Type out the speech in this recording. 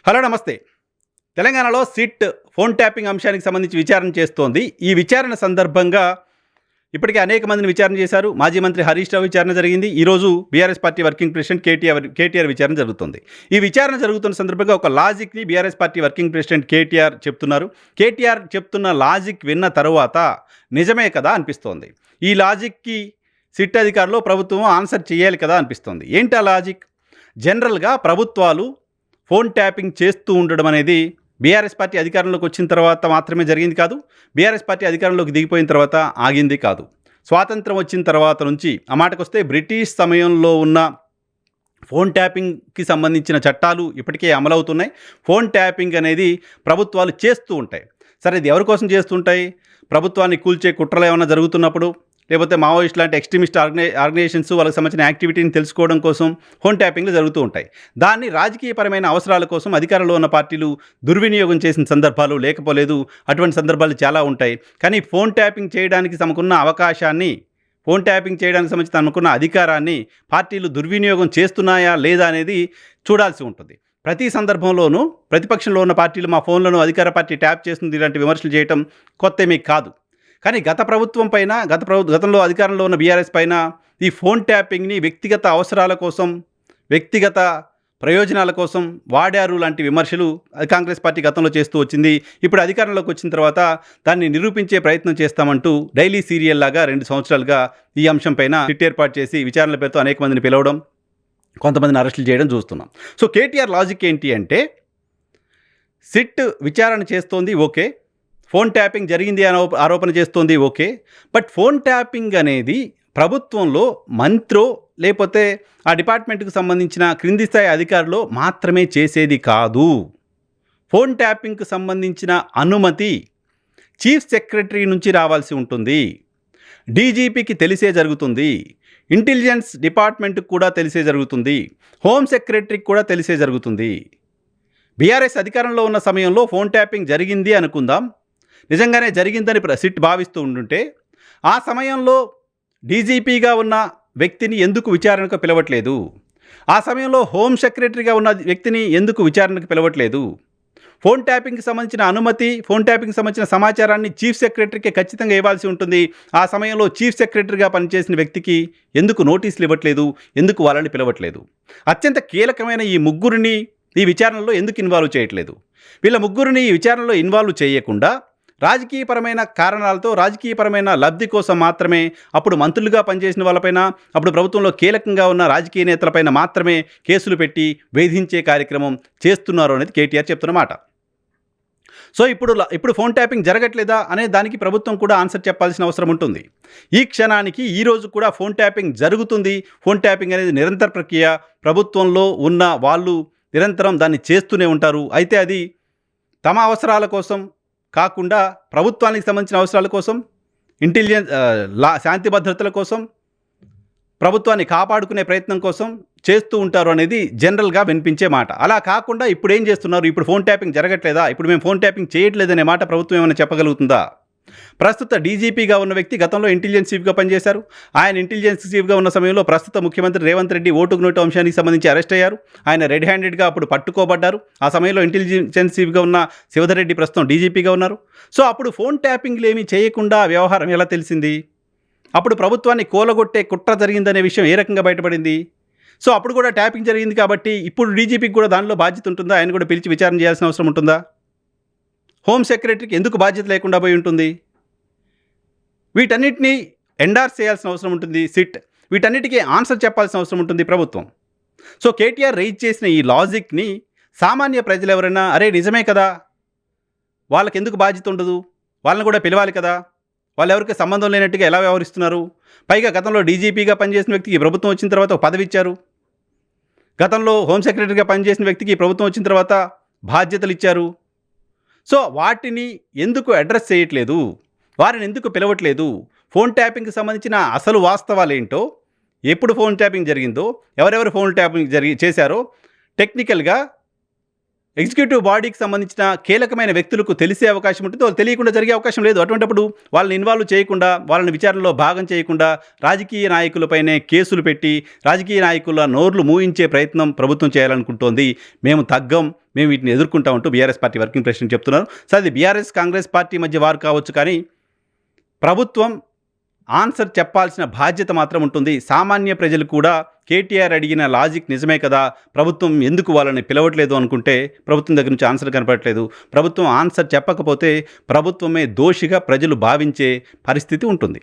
Hello నమస్తే. తెలంగాణలో SIT phone tapping అంశానికి సంబంధించి విచారణ చేస్తోంది. ఈ విచారణ సందర్భంగా ఇప్పటికే అనేక మందిని విచారణ చేశారు. మాజీ మంత్రి హరీష్ రావు విచారణ జరిగింది. ఈరోజు BRS party working president KTR విచారణ జరుగుతుంది. ఈ విచారణ జరుగుతున్న సందర్భంగా ఒక లాజిక్ని BRS party working president KTR చెప్తున్నారు. కేటీఆర్ చెప్తున్న లాజిక్ విన్న తరువాత నిజమే కదా అనిపిస్తోంది. ఈ లాజిక్కి సిట్ అధికారులు ప్రభుత్వం ఆన్సర్ చేయాలి కదా అనిపిస్తోంది. ఏంటి ఆ లాజిక్? జనరల్గా ప్రభుత్వాలు ఫోన్ ట్యాపింగ్ చేస్తూ ఉండడం అనేది బీఆర్ఎస్ పార్టీ అధికారంలోకి వచ్చిన తర్వాత మాత్రమే జరిగింది కాదు. బీఆర్ఎస్ పార్టీ అధికారంలోకి దిగిపోయిన తర్వాత ఆగింది కాదు. స్వాతంత్రం వచ్చిన తర్వాత నుంచి ఆ మాటకొస్తే బ్రిటిష్ సమయంలో ఉన్న ఫోన్ ట్యాపింగ్కి సంబంధించిన చట్టాలు ఇప్పటికే అమలవుతున్నాయి. ఫోన్ ట్యాపింగ్ అనేది ప్రభుత్వాలు చేస్తూ ఉంటాయి. సరే, ఇది ఎవరి కోసం చేస్తుంటాయి? ప్రభుత్వాన్ని కూల్చే కుట్రలు ఏమైనా జరుగుతున్నప్పుడు, లేకపోతే మావోయిస్ట్ లాంటి ఎక్స్ట్రీమిస్ట్ ఆర్గనైజేషన్స్ వాళ్ళకి సంబంధించిన యాక్టివిటీని తెలుసుకోవడం కోసం ఫోన్ ట్యాపింగ్లు జరుగుతూ ఉంటాయి. దాన్ని రాజకీయపరమైన అవసరాల కోసం అధికారంలో ఉన్న పార్టీలు దుర్వినియోగం చేసిన సందర్భాలు లేకపోలేదు. అటువంటి సందర్భాలు చాలా ఉంటాయి. కానీ ఫోన్ ట్యాపింగ్ చేయడానికి తమకున్న అవకాశాన్ని, ఫోన్ ట్యాపింగ్ చేయడానికి సంబంధించి తమకున్న అధికారాన్ని పార్టీలు దుర్వినియోగం చేస్తున్నాయా లేదా అనేది చూడాల్సి ఉంటుంది. ప్రతి సందర్భంలోనూ ప్రతిపక్షంలో ఉన్న పార్టీలు మా ఫోన్లను అధికార పార్టీ ట్యాప్ చేస్తుంది ఇలాంటి విమర్శలు చేయటం కొత్తేమీ కాదు. కానీ గత ప్రభుత్వం పైన, గతంలో అధికారంలో ఉన్న బీఆర్ఎస్ పైన ఈ ఫోన్ ట్యాపింగ్ని వ్యక్తిగత అవసరాల కోసం, వ్యక్తిగత ప్రయోజనాల కోసం వాడారు లాంటి విమర్శలు కాంగ్రెస్ పార్టీ గతంలో చేస్తూ వచ్చింది. ఇప్పుడు అధికారంలోకి వచ్చిన తర్వాత దాన్ని నిరూపించే ప్రయత్నం చేస్తామంటూ డైలీ సీరియల్ లాగా 2 సంవత్సరాలుగా ఈ అంశం పైన సిట్ ఏర్పాటు చేసి విచారణల పేరుతో అనేక మందిని పిలవడం, కొంతమందిని అరెస్టులు చేయడం చూస్తున్నాం. సో కేటీఆర్ లాజిక్ ఏంటి అంటే, సిట్ విచారణ చేస్తోంది ఓకే, ఫోన్ ట్యాపింగ్ జరిగింది అని ఆరోపణ చేస్తోంది ఓకే, బట్ ఫోన్ ట్యాపింగ్ అనేది ప్రభుత్వంలో మంత్రో లేకపోతే ఆ డిపార్ట్మెంట్కి సంబంధించిన క్రింది స్థాయి అధికారులు మాత్రమే చేసేది కాదు. ఫోన్ ట్యాపింగ్కి సంబంధించిన అనుమతి చీఫ్ సెక్రటరీ నుంచి రావాల్సి ఉంటుంది. డీజీపీకి తెలిసే జరుగుతుంది. ఇంటెలిజెన్స్ డిపార్ట్మెంట్కి కూడా తెలిసే జరుగుతుంది. హోమ్ సెక్రటరీకి కూడా తెలిసే జరుగుతుంది. బీఆర్ఎస్ అధికారంలో ఉన్న సమయంలో ఫోన్ ట్యాపింగ్ జరిగింది అనుకుందాం, నిజంగానే జరిగిందని సిట్ భావిస్తూ ఉంటుంటే, ఆ సమయంలో డీజీపీగా ఉన్న వ్యక్తిని ఎందుకు విచారణకు పిలవట్లేదు? ఆ సమయంలో హోమ్ సెక్రటరీగా ఉన్న వ్యక్తిని ఎందుకు విచారణకు పిలవట్లేదు? ఫోన్ ట్యాపింగ్కి సంబంధించిన అనుమతి, ఫోన్ ట్యాపింగ్కి సంబంధించిన సమాచారాన్ని చీఫ్ సెక్రటరీకి ఖచ్చితంగా ఇవ్వాల్సి ఉంటుంది. ఆ సమయంలో చీఫ్ సెక్రటరీగా పనిచేసిన వ్యక్తికి ఎందుకు నోటీసులు ఇవ్వట్లేదు? ఎందుకు వాళ్ళని పిలవట్లేదు? అత్యంత కీలకమైన ఈ ముగ్గురిని ఈ విచారణలో ఎందుకు ఇన్వాల్వ్ చేయట్లేదు? వీళ్ళ ముగ్గురిని ఈ విచారణలో ఇన్వాల్వ్ చేయకుండా రాజకీయపరమైన కారణాలతో, రాజకీయపరమైన లబ్ధి కోసం మాత్రమే అప్పుడు మంత్రులుగా పనిచేసిన వాళ్ళపైన, అప్పుడు ప్రభుత్వంలో కీలకంగా ఉన్న రాజకీయ నేతలపైన మాత్రమే కేసులు పెట్టి వేధించే కార్యక్రమం చేస్తున్నారు అనేది కేటీఆర్ చెప్తున్నమాట. సో ఇప్పుడు ఫోన్ ట్యాపింగ్ జరగట్లేదా అనే దానికి ప్రభుత్వం కూడా ఆన్సర్ చెప్పాల్సిన అవసరం ఉంటుంది. ఈ క్షణానికి ఈరోజు కూడా ఫోన్ ట్యాపింగ్ జరుగుతుంది. ఫోన్ ట్యాపింగ్ అనేది నిరంతర ప్రక్రియ. ప్రభుత్వంలో ఉన్న వాళ్ళు నిరంతరం దాన్ని చేస్తూనే ఉంటారు. అయితే అది తమ అవసరాల కోసం కాకుండా ప్రభుత్వానికి సంబంధించిన అవసరాల కోసం, ఇంటెలిజెన్స్ శాంతి భద్రతల కోసం, ప్రభుత్వాన్ని కాపాడుకునే ప్రయత్నం కోసం చేస్తూ ఉంటారు అనేది జనరల్గా వినిపించే మాట. అలా కాకుండా ఇప్పుడు ఏం చేస్తున్నారు? ఇప్పుడు ఫోన్ ట్యాపింగ్ జరగట్లేదా, ఇప్పుడు మేము ఫోన్ ట్యాపింగ్ చేయట్లేదనే మాట ప్రభుత్వం ఏమైనా చెప్పగలుగుతుందా? ప్రస్తుత డీజీపీగా ఉన్న వ్యక్తి గతంలో ఇంటెలిజెన్స్ చీఫ్గా పనిచేశారు. ఆయన ఇంటెలిజెన్స్ చీఫ్గా ఉన్న సమయంలో ప్రస్తుత ముఖ్యమంత్రి రేవంత్ రెడ్డి ఓటుకు నోటు అంశానికి సంబంధించి అరెస్ట్ అయ్యారు. ఆయన రెడ్ హ్యాండెడ్గా అప్పుడు పట్టుకోబడ్డారు. ఆ సమయంలో ఇంటెలిజెన్స్ చీఫ్గా ఉన్న శివధర్ రెడ్డి ప్రస్తుతం డీజీపీగా ఉన్నారు. సో అప్పుడు ఫోన్ ట్యాపింగ్లు ఏమీ చేయకుండా వ్యవహారం ఎలా తెలిసింది? అప్పుడు ప్రభుత్వాన్ని కూలగొట్టే కుట్ర జరిగిందనే విషయం ఏ రకంగా బయటపడింది? సో అప్పుడు కూడా ట్యాపింగ్ జరిగింది కాబట్టి ఇప్పుడు డీజీపీకి కూడా దానిలో బాధ్యత ఉంటుందా? ఆయన కూడా పిలిచి విచారణ చేయాల్సిన అవసరం ఉంటుందా? హోమ్ సెక్రటరీకి ఎందుకు బాధ్యత లేకుండా పోయి ఉంటుంది? వీటన్నిటినీ ఎండార్స్ చేయాల్సిన అవసరం ఉంటుంది సిట్. వీటన్నిటికీ ఆన్సర్ చెప్పాల్సిన అవసరం ఉంటుంది ప్రభుత్వం. సో కేటీఆర్ రైజ్ చేసిన ఈ లాజిక్ని సామాన్య ప్రజలు ఎవరైనా అరే నిజమే కదా, వాళ్ళకి ఎందుకు బాధ్యత ఉండదు, వాళ్ళని కూడా పిలవాలి కదా, వాళ్ళు ఎవరికి సంబంధం లేనట్టుగా ఎలా వ్యవహరిస్తున్నారు? పైగా గతంలో డీజీపీగా పనిచేసిన వ్యక్తికి ప్రభుత్వం వచ్చిన తర్వాత ఒక పదవి ఇచ్చారు. గతంలో హోమ్ సెక్రటరీగా పనిచేసిన వ్యక్తికి ప్రభుత్వం వచ్చిన తర్వాత బాధ్యతలు ఇచ్చారు. సో వాటిని ఎందుకు అడ్రస్ చేయట్లేదు? వారిని ఎందుకు పిలవట్లేదు? ఫోన్ ట్యాపింగ్కి సంబంధించిన అసలు వాస్తవాలు ఏంటో, ఎప్పుడు ఫోన్ ట్యాపింగ్ జరిగిందో, ఎవరెవరు ఫోన్ ట్యాపింగ్ చేశారో టెక్నికల్గా ఎగ్జిక్యూటివ్ బాడీకి సంబంధించిన కీలకమైన వ్యక్తులకు తెలిసే అవకాశం ఉంటుంది, వాళ్ళు తెలియకుండా జరిగే అవకాశం లేదు. అటువంటిప్పుడు వాళ్ళని ఇన్వాల్వ్ చేయకుండా, వాళ్ళని విచారణలో భాగం చేయకుండా రాజకీయ నాయకులపైనే కేసులు పెట్టి రాజకీయ నాయకుల నోర్లు మూయించే ప్రయత్నం ప్రభుత్వం చేయాలనుకుంటోంది. మేము తగ్గం, మేము వీటిని ఎదుర్కొంటామంటూ బీఆర్ఎస్ పార్టీ వర్కింగ్ ప్రెసిడెంట్ చెప్తున్నారు. సో అది బీఆర్ఎస్ కాంగ్రెస్ పార్టీ మధ్య వారు కావచ్చు, కానీ ప్రభుత్వం ఆన్సర్ చెప్పాల్సిన బాధ్యత మాత్రం ఉంటుంది. సామాన్య ప్రజలు కూడా కేటీఆర్ అడిగిన లాజిక్ నిజమే కదా, ప్రభుత్వం ఎందుకు వాళ్ళని పిలవట్లేదు అనుకుంటే ప్రభుత్వం దగ్గర నుంచి ఆన్సర్ కనపడట్లేదు. ప్రభుత్వం ఆన్సర్ చెప్పకపోతే ప్రభుత్వమే దోషిగా ప్రజలు భావించే పరిస్థితి ఉంటుంది.